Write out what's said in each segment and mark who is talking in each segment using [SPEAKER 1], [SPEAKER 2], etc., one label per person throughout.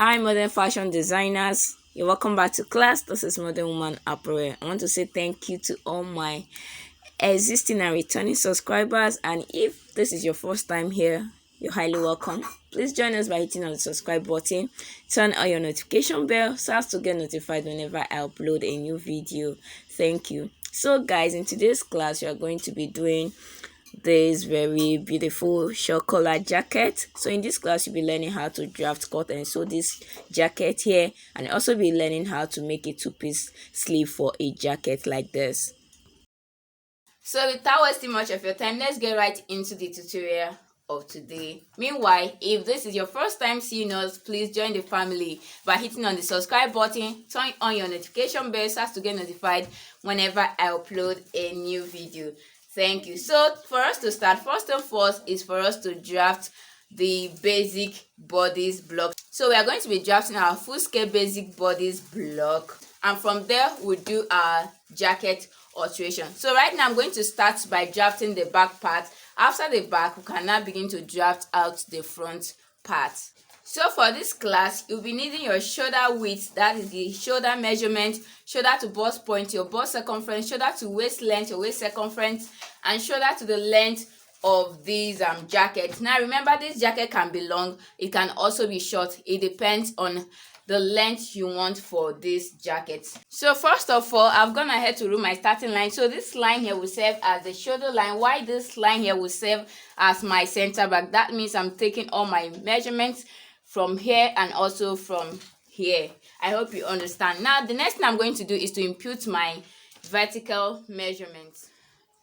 [SPEAKER 1] Hi, modern fashion designers. You're welcome back to class. This is Modern Woman Apparel. I want to say thank you to all my existing and returning subscribers. And if this is your first time here, you're highly welcome. Please join us by hitting on the subscribe button. Turn on your notification bell so as to get notified whenever I upload a new video. Thank you. So guys, in today's class, we are going to be doing this very beautiful short collar jacket. So in this class you'll be learning how to draft, cut and sew this jacket here, and also be learning how to make a two-piece sleeve for a jacket like this. So without wasting much of your time, let's get right into the tutorial of today. Meanwhile, if this is your first time seeing us, please join the family by hitting on the subscribe button, turn on your notification bell so as to get notified whenever I upload a new video. Thank you. So for us to start, first and foremost is for us to draft the basic bodice block. So we are going to be drafting our full scale basic bodice block, and from there we'll do our jacket alteration. So right now I'm going to start by drafting the back part. After the back, we can now begin to draft out the front part. So for this class, you'll be needing your shoulder width, that is the shoulder measurement, shoulder to bust point, your bust circumference, shoulder to waist length, your waist circumference, and shoulder to the length of these jackets. Now remember, this jacket can be long, it can also be short. It depends on the length you want for this jacket. So first of all, I've gone ahead to rule my starting line. So this line here will serve as the shoulder line, while this line here will serve as my center back. That means I'm taking all my measurements from here and also from here. I hope you understand. Now the next thing I'm going to do is to impute my vertical measurements.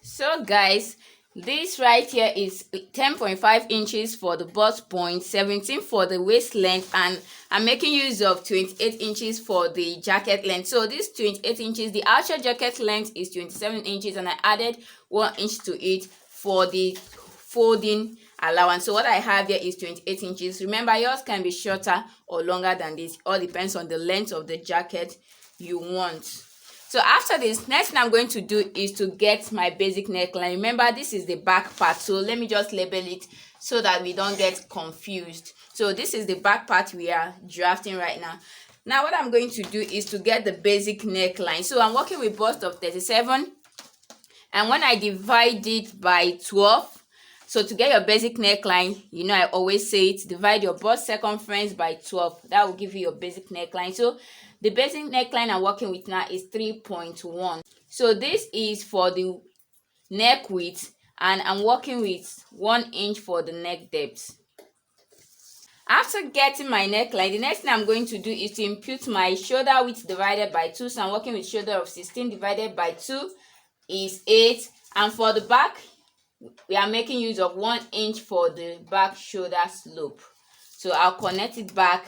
[SPEAKER 1] So guys, this right here is 10.5 inches for the bust point, 17 for the waist length, and I'm making use of 28 inches for the jacket length. So this 28 inches, the actual jacket length is 27 inches, and I added 1 inch to it for the folding allowance. So what I have here is 28 inches. Remember, yours can be shorter or longer than this. All depends on the length of the jacket you want. So after this, next thing I'm going to do is to get my basic neckline. Remember, this is the back part, so let me just label it so that we don't get confused. So this is the back part we are drafting right now. Now what I'm going to do is to get the basic neckline. So I'm working with bust of 37, and when I divide it by 12, so to get your basic neckline, you know I always say it, divide your bust circumference by 12. That will give you your basic neckline. So the basic neckline I'm working with now is 3.1. So this is for the neck width, and I'm working with 1 inch for the neck depth. After getting my neckline, the next thing I'm going to do is to impute my shoulder width divided by 2. So I'm working with shoulder of 16 divided by 2 is 8. And for the back, we are making use of 1 inch for the back shoulder slope. So I'll connect it back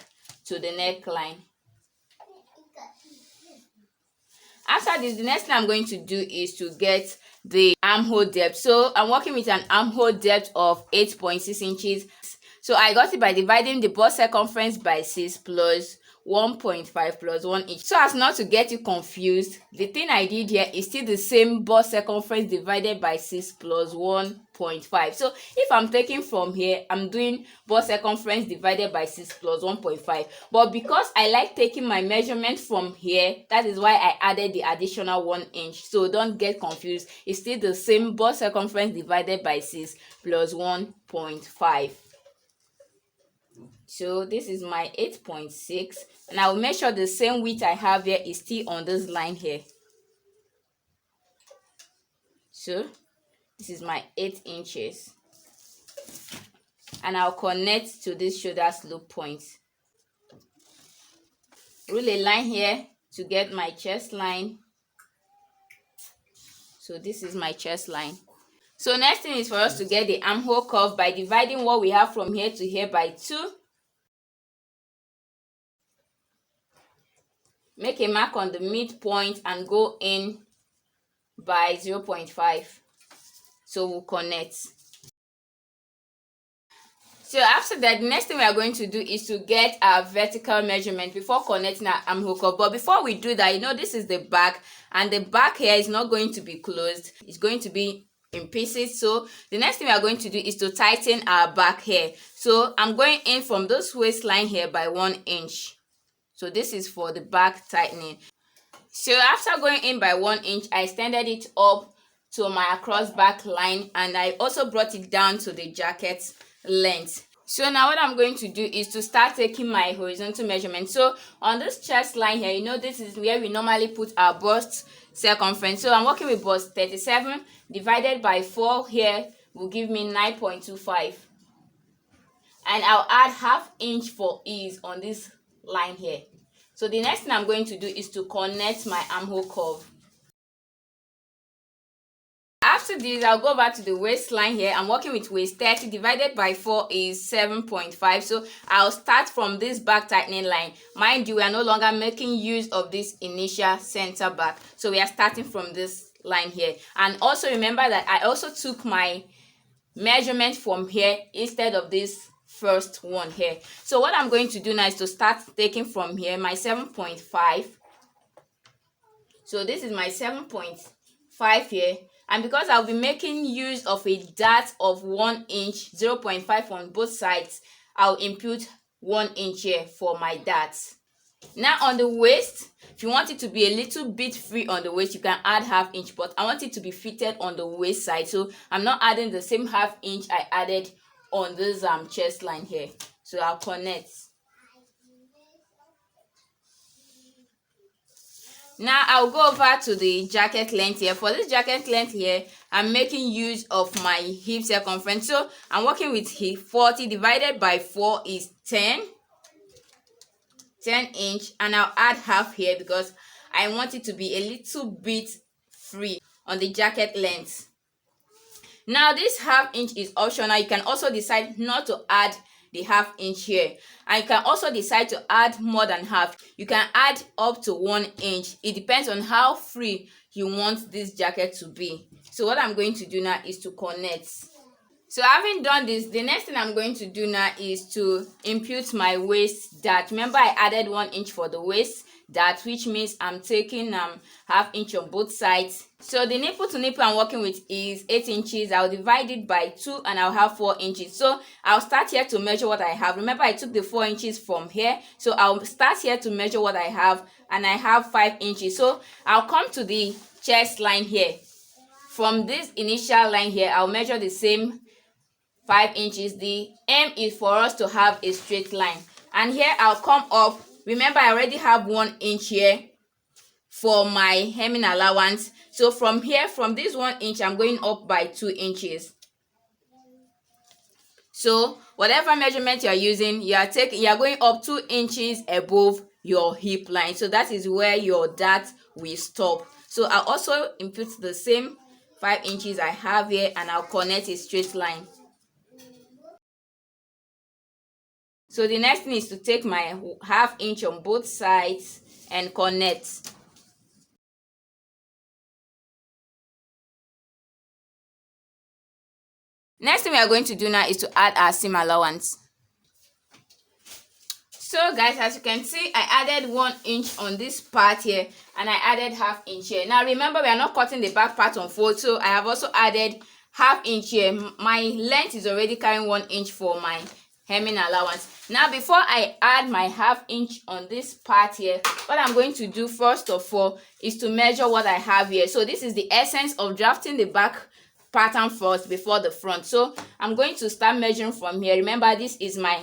[SPEAKER 1] to the neckline. After this, the next thing I'm going to do is to get the armhole depth. So I'm working with an armhole depth of 8.6 inches. So I got it by dividing the bust circumference by 6 plus 1.5 plus 1 inch. So as not to get you confused, the thing I did here is still the same bust circumference divided by 6 plus 1.5. So if I'm taking from here, I'm doing bust circumference divided by 6 plus 1.5. But because I like taking my measurement from here, that is why I added the additional 1 inch. So don't get confused. It's still the same bust circumference divided by 6 plus 1.5. So this is my 8.6, and I will make sure the same width I have here is still on this line here. So this is my 8 inches, and I'll connect to this shoulder slope point. Rule a line here to get my chest line. So this is my chest line. So next thing is for us to get the armhole curve by dividing what we have from here to here by 2. Make a mark on the midpoint and go in by 0.5. So we'll connect. So after that, the next thing we are going to do is to get our vertical measurement before connecting our armhole curve. But before we do that, you know this is the back, and the back here is not going to be closed. It's going to be in pieces. So the next thing we are going to do is to tighten our back here. So I'm going in from this waistline here by 1 inch. So this is for the back tightening. So after going in by 1 inch, I extended it up to my across back line, and I also brought it down to the jacket length. So now what I'm going to do is to start taking my horizontal measurement. So on this chest line here, you know, this is where we normally put our bust circumference. So I'm working with bust 37 divided by 4 here will give me 9.25. And I'll add ½ inch for ease on this line here. So the next thing I'm going to do is to connect my armhole curve. After this, I'll go back to the waistline here. I'm working with waist 30 divided by 4 is 7.5. So I'll start from this back tightening line. Mind you, we are no longer making use of this initial center back. So we are starting from this line here. And also remember that I also took my measurement from here instead of this first one here. So what I'm going to do now is to start taking from here my 7.5. So this is my 7.5 here, and because I'll be making use of a dart of 1 inch, 0.5 on both sides, I'll impute 1 inch here for my dart. Now on the waist, if you want it to be a little bit free on the waist, you can add ½ inch, but I want it to be fitted on the waist side, so I'm not adding the same ½ inch I added on this chest line here. So I'll connect. Now I'll go over to the jacket length here. For this jacket length here, I'm making use of my hip circumference. So I'm working with hip 40 divided by 4 is 10 inch, and I'll add half here because I want it to be a little bit free on the jacket length. Now this ½ inch is optional. You can also decide not to add the ½ inch here, and you can also decide to add more than half. You can add up to 1 inch. It depends on how free you want this jacket to be. So what I'm going to do now is to connect. So having done this, the next thing I'm going to do now is to impute my waist dart. Remember, I added 1 inch for the waist dart, which means I'm taking ½ inch on both sides. So the nipple to nipple I'm working with is 8 inches. I'll divide it by 2 and I'll have 4 inches. So I'll start here to measure what I have. Remember, I took the 4 inches from here. So I'll start here to measure what I have, and I have 5 inches. So I'll come to the chest line here. From this initial line here, I'll measure the same 5 inches. The aim is for us to have a straight line. And here I'll come up. Remember, I already have 1 inch here for my hemming allowance. So from here, from this 1 inch, I'm going up by 2 inches. So whatever measurement you are using, you are going up 2 inches above your hip line. So that is where your dart will stop. So I'll also impute the same 5 inches I have here, and I'll connect a straight line. So the next thing is to take my ½ inch on both sides and connect. Next thing we are going to do now is to add our seam allowance. So guys, as you can see, I added 1 inch on this part here, and I added ½ inch here. Now remember, we are not cutting the back part on fold, so I have also added ½ inch here. My length is already carrying 1 inch for my hemming allowance. Now before I add my ½ inch on this part here, what I'm going to do first of all is to measure what I have here. So this is the essence of drafting the back pattern first before the front. So I'm going to start measuring from here. Remember, this is my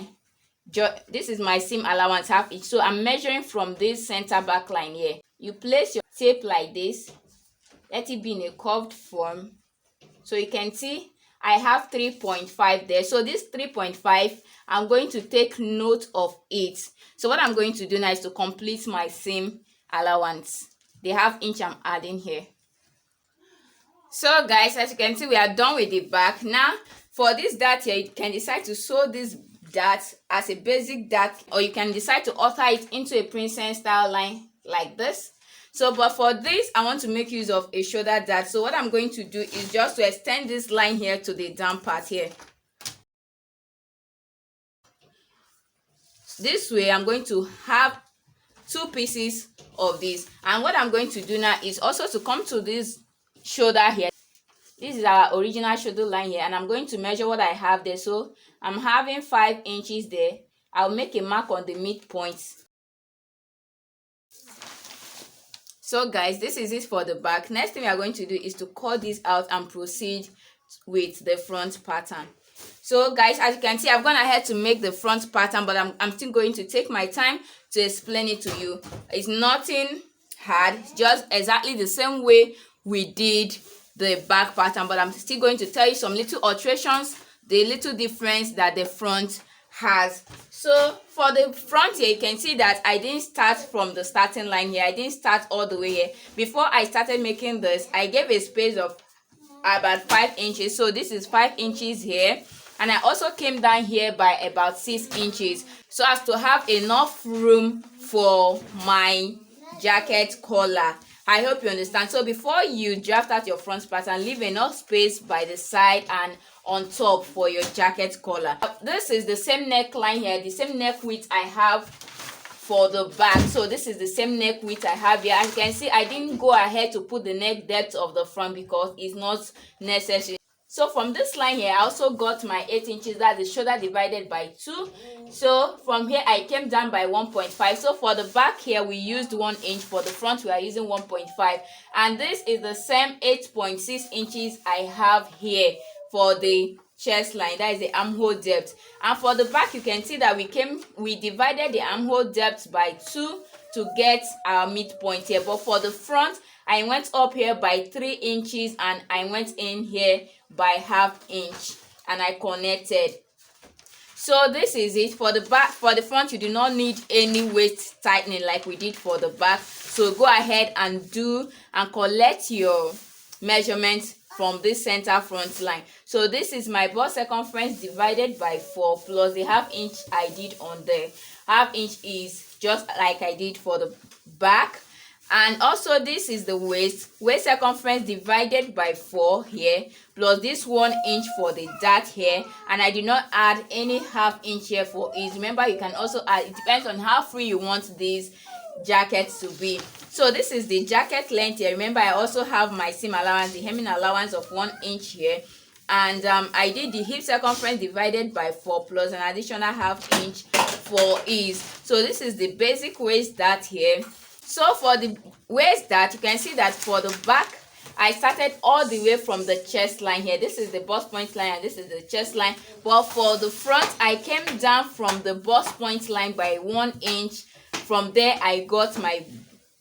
[SPEAKER 1] seam allowance ½ inch. So I'm measuring from this center back line here. You place your tape like this, let it be in a curved form. So you can see I have 3.5 there. So this 3.5, I'm going to take note of it. So what I'm going to do now is to complete my seam allowance, the ½ inch I'm adding here. So guys, as you can see, we are done with the back. Now for this dart here, you can decide to sew this dart as a basic dart, or you can decide to alter it into a princess style line like this. So but for this, I want to make use of a shoulder dart. So what I'm going to do is just to extend this line here to the down part here. This way I'm going to have 2 pieces of this, and what I'm going to do now is also to come to this shoulder here. This is our original shoulder line here, and I'm going to measure what I have there. So I'm having 5 inches there. I'll make a mark on the midpoint. So guys, this is it for the back. Next thing we are going to do is to cut this out and proceed with the front pattern. So guys, as you can see, I've gone ahead to make the front pattern, but I'm still going to take my time to explain it to you. It's nothing hard, it's just exactly the same way we did the back pattern, but I'm still going to tell you some little alterations, the little difference that the front has. So for the front here, you can see that I didn't start from the starting line here. I didn't start all the way here. Before I started making this, I gave a space of about 5 inches. So this is 5 inches here, and I also came down here by about 6 inches so as to have enough room for my jacket collar. I hope you understand. So before you draft out your front pattern, leave enough space by the side and on top for your jacket collar. This is the same neckline here, the same neck width I have for the back. So this is the same neck width I have here. As you can see, I didn't go ahead to put the neck depth of the front because it's not necessary. So from this line here, I also got my 8 inches, that's the shoulder divided by 2. So from here, I came down by 1.5. So for the back here, we used 1 inch. For the front, we are using 1.5. And this is the same 8.6 inches I have here for the chest line. That is the armhole depth. And for the back, you can see that we divided the armhole depth by 2 to get our midpoint here. But for the front, I went up here by 3 inches and I went in here by ½ inch and I connected. So this is it for the back. For the front, you do not need any waist tightening like we did for the back. So go ahead and do and collect your measurements from this center front line. So this is my bust circumference divided by 4 plus the ½ inch I did on the ½ inch is just like I did for the back. And also this is the waist circumference divided by 4 here plus this 1 inch for the dart here, and I did not add any ½ inch here for it. Remember, you can also add, it depends on how free you want these jackets to be. So this is the jacket length here. Remember, I also have my seam allowance, the hemming allowance of 1 inch here, and I did the hip circumference divided by 4 plus an additional ½ inch for ease. So this is the basic waist dart here. So for the waist dart, you can see that for the back, I started all the way from the chest line here. This is the bust point line and this is the chest line. But for the front, I came down from the bust point line by 1 inch. From there, I got my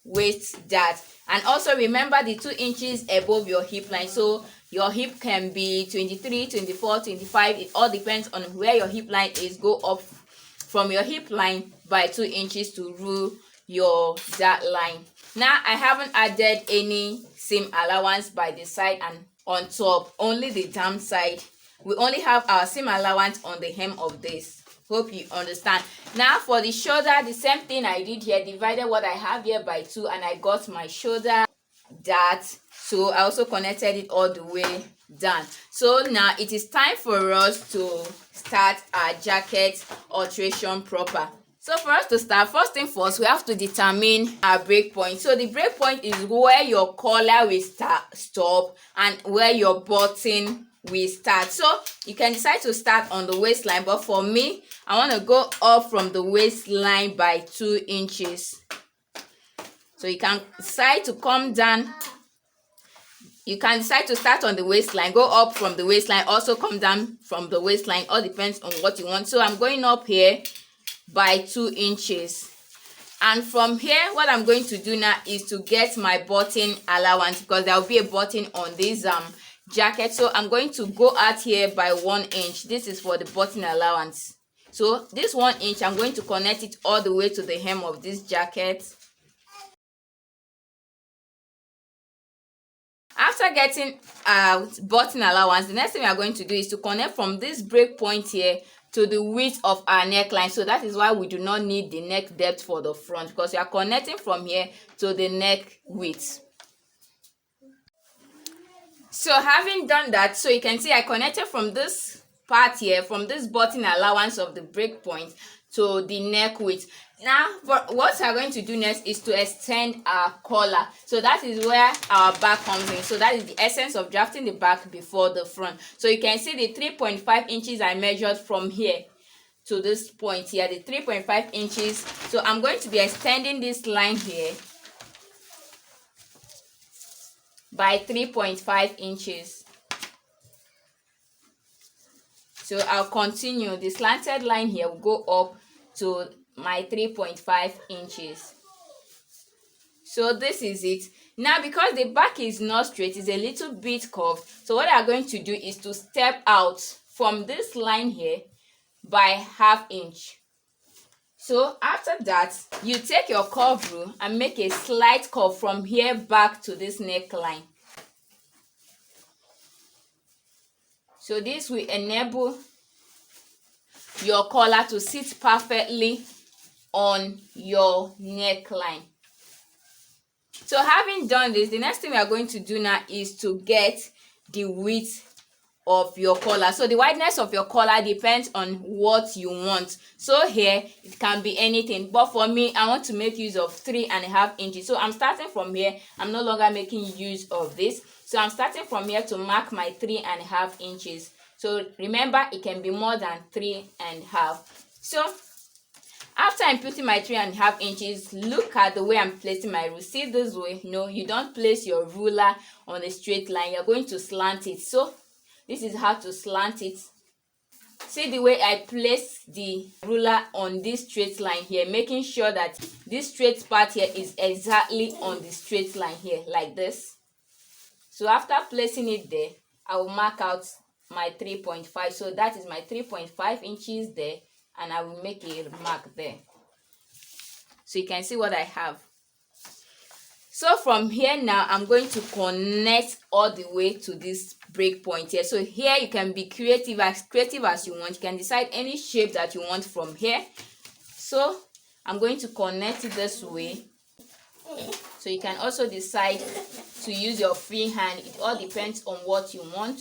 [SPEAKER 1] waist dart. And also remember the 2 inches above your hip line. So your hip can be 23, 24, 25. It all depends on where your hip line is. Go up from your hip line by 2 inches to rule your dart line. Now I haven't added any seam allowance by the side and on top, only the down side. We only have our seam allowance on the hem of this. Hope you understand. Now for the shoulder, the same thing I did here, divided what I have here by 2 and I got my shoulder dart. So I also connected it all the way down. So now it is time for us to start our jacket alteration proper. So for us to start, first thing first, we have to determine our break point. So the break point is where your collar will stop and where your button will start. So you can decide to start on the waistline, but for me, I want to go up from the waistline by 2 inches. So you can decide to come down. You can decide to start on the waistline, go up from the waistline, also come down from the waistline. All depends on what you want. So I'm going up here by 2 inches, and from here what I'm going to do now is to get my button allowance, because there will be a button on this jacket. So I'm going to go out here by 1 inch. This is for the button allowance. So this 1 inch, I'm going to connect it all the way to the hem of this jacket. After getting button allowance, the next thing we are going to do is to connect from this break point here to the width of our neckline. So that is why we do not need the neck depth for the front, because we are connecting from here to the neck width. So having done that, so you can see I connected from this part here, from this button allowance of the break point to the neck width. Now what we are going to do next is to extend our collar. So that is where our back comes in. So that is the essence of drafting the back before the front. So you can see the 3.5 inches I measured from here to this point here, the 3.5 inches. So I'm going to be extending this line here by 3.5 inches. So I'll continue. The slanted line here will go up to my 3.5 inches. So this is it. Now because the back is not straight, it's a little bit curved, so what I'm going to do is to step out from this line here by 1/2 inch. So after that, you take your curve rule and make a slight curve from here back to this neckline. So this will enable your collar to sit perfectly on your neckline. So having done this, the next thing we are going to do now is to get the width of your collar. So the wideness of your collar depends on what you want. So here it can be anything, but for me, I want to make use of 3.5 inches. So I'm starting from here. I'm no longer making use of this, so I'm starting from here to mark my 3.5 inches. So remember, it can be more than 3.5. So after I'm putting my 3.5 inches, look at the way I'm placing my rule. See this way? No, you don't place your ruler on a straight line. You're going to slant it. So this is how to slant it. See the way I place the ruler on this straight line here, making sure that this straight part here is exactly on the straight line here, like this. So after placing it there, I will mark out my 3.5. So that is my 3.5 inches there, and I will make a mark there, so you can see what I have. So from here now, I'm going to connect all the way to this break point here. So here you can be creative as you want. You can decide any shape that you want from here. So I'm going to connect it this way. So you can also decide to use your free hand. It all depends on what you want.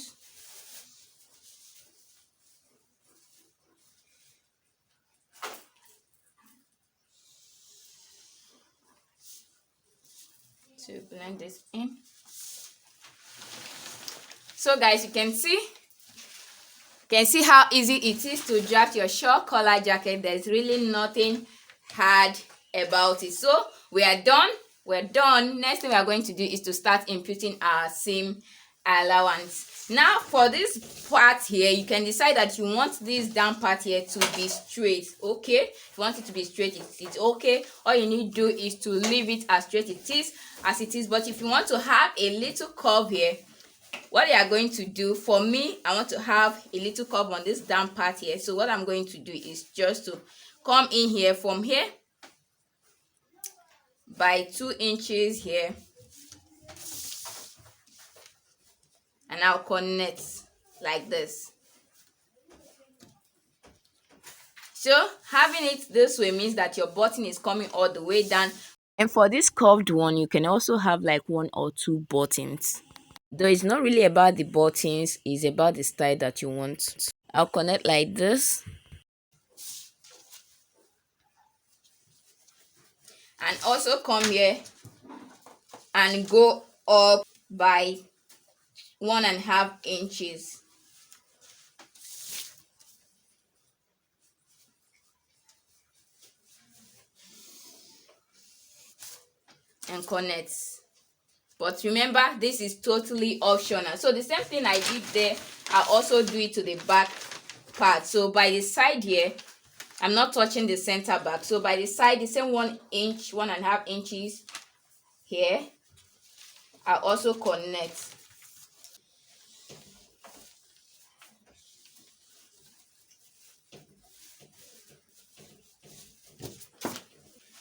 [SPEAKER 1] To blend this in. So guys, you can see how easy it is to draft your short collar jacket. There's really nothing hard about it. So we're done. Next thing we are going to do is to start inputting our seam allowance. Now for this part here, you can decide that you want this down part here to be straight. Okay, if you want it to be straight, it's okay. All you need to do is to leave it as straight as it is. But if you want to have a little curve here, what you are going to do, for me, I want to have a little curve on this down part here. So what I'm going to do is just to come in here from here by 2 inches here, and I'll connect like this. So having it this way means that your button is coming all the way down. And for this curved one, you can also have like 1 or 2 buttons. Though it's not really about the buttons, it's about the style that you want. I'll connect like this. And also come here and go up by 1.5 inches. And connect. But remember, this is totally optional. So the same thing I did there, I also do it to the back part. So by the side here, I'm not touching the center back. So by the side, the same 1 inch, 1.5 inches here, I also connect.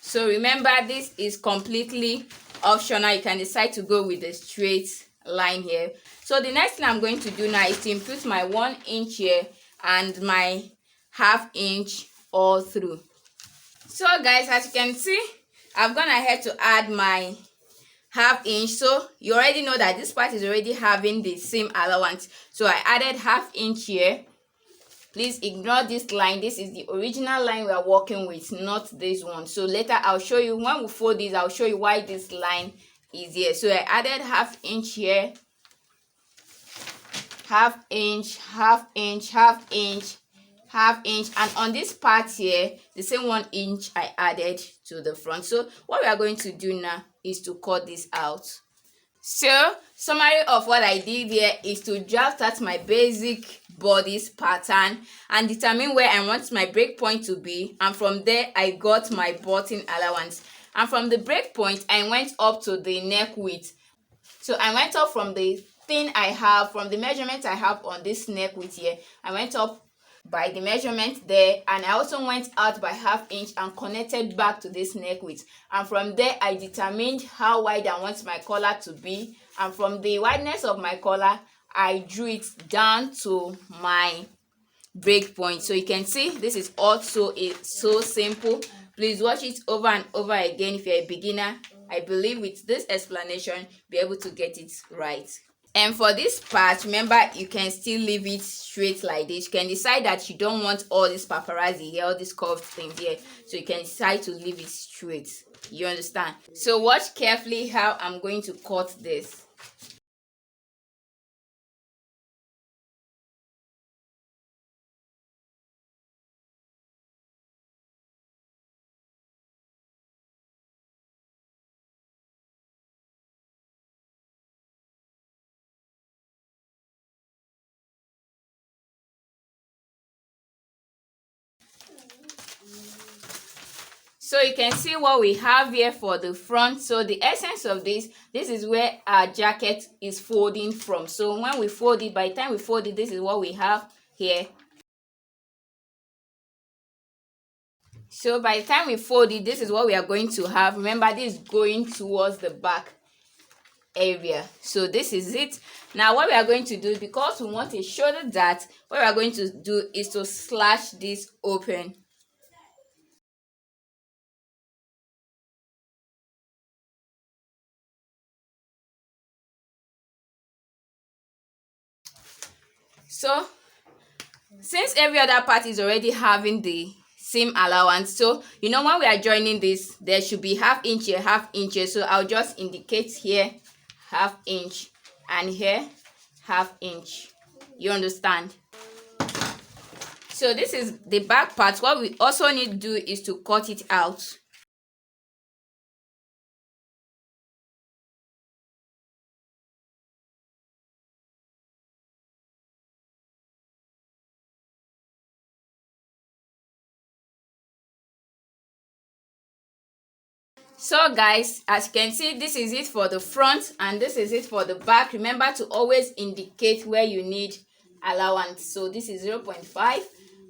[SPEAKER 1] So remember, this is completely optional. You can decide to go with the straight line here. So the next thing I'm going to do now is to input my 1 inch here and my 1/2 inch all through. So guys, as you can see, I've gone ahead to add my 1/2 inch. So you already know that this part is already having the seam allowance. So I added 1/2 inch here, Please ignore this line. This is the original line we are working with, not this one. So later I'll show you, when we fold this, I'll show you why this line is here. So I added half inch here, half inch, half inch, half inch, half inch, and on this part here the same 1 inch I added to the front. So what we are going to do now is to cut this out. So summary of what I did here is to draft out my basic bodice pattern and determine where I want my break point to be, and from there I got my button allowance, and from the break point I went up to the neck width. So I went up from the thing I have, from the measurement I have on this neck width here, I went up by the measurement there, and I also went out by half inch and connected back to this neck width, and from there I determined how wide I want my collar to be, and from the wideness of my collar I drew it down to my break point. So you can see this is also so simple. Please watch it over and over again if you're a beginner. I believe with this explanation be able to get it right. And for this part, remember, you can still leave it straight like this. You can decide that you don't want all this paparazzi here, all this curved things here, so you can decide to leave it straight. You understand? So watch carefully how I'm going to cut this. So you can see what we have here for the front. So the essence of this is where our jacket is folding from. So when we fold it, by the time we fold it, this is what we have here. So by the time we fold it, this is what we are going to have. Remember, this is going towards the back area. So this is it. Now what we are going to do, because we want a shoulder dart, what we are going to do is to slash this open. So since every other part is already having the seam allowance, so you know when we are joining this, there should be half inch here, half inch here. So I'll just indicate here half inch and here half inch. You understand? So this is the back part. What we also need to do is to cut it out. So guys, as you can see, this is it for the front and this is it for the back. Remember to always indicate where you need allowance. So this is 0.5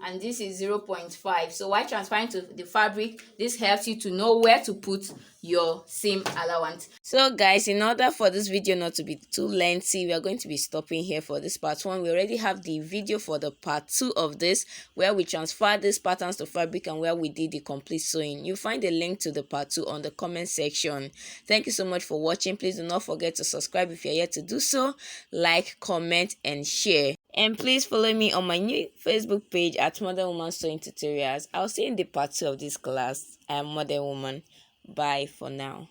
[SPEAKER 1] and this is 0.5. So while transferring to the fabric, this helps you to know where to put your seam allowance. So guys, in order for this video not to be too lengthy, we are going to be stopping here for this part 1. We already have the video for the part 2 of this, where we transfer these patterns to fabric and where we did the complete sewing. You'll find a link to the part 2 on the comment section. Thank you so much for watching. Please do not forget to subscribe if you're yet to do so, like, comment and share. And please follow me on my new Facebook page at Modern Woman Sewing Tutorials. I'll see you in the part 2 of this class. I am Modern Woman. Bye for now.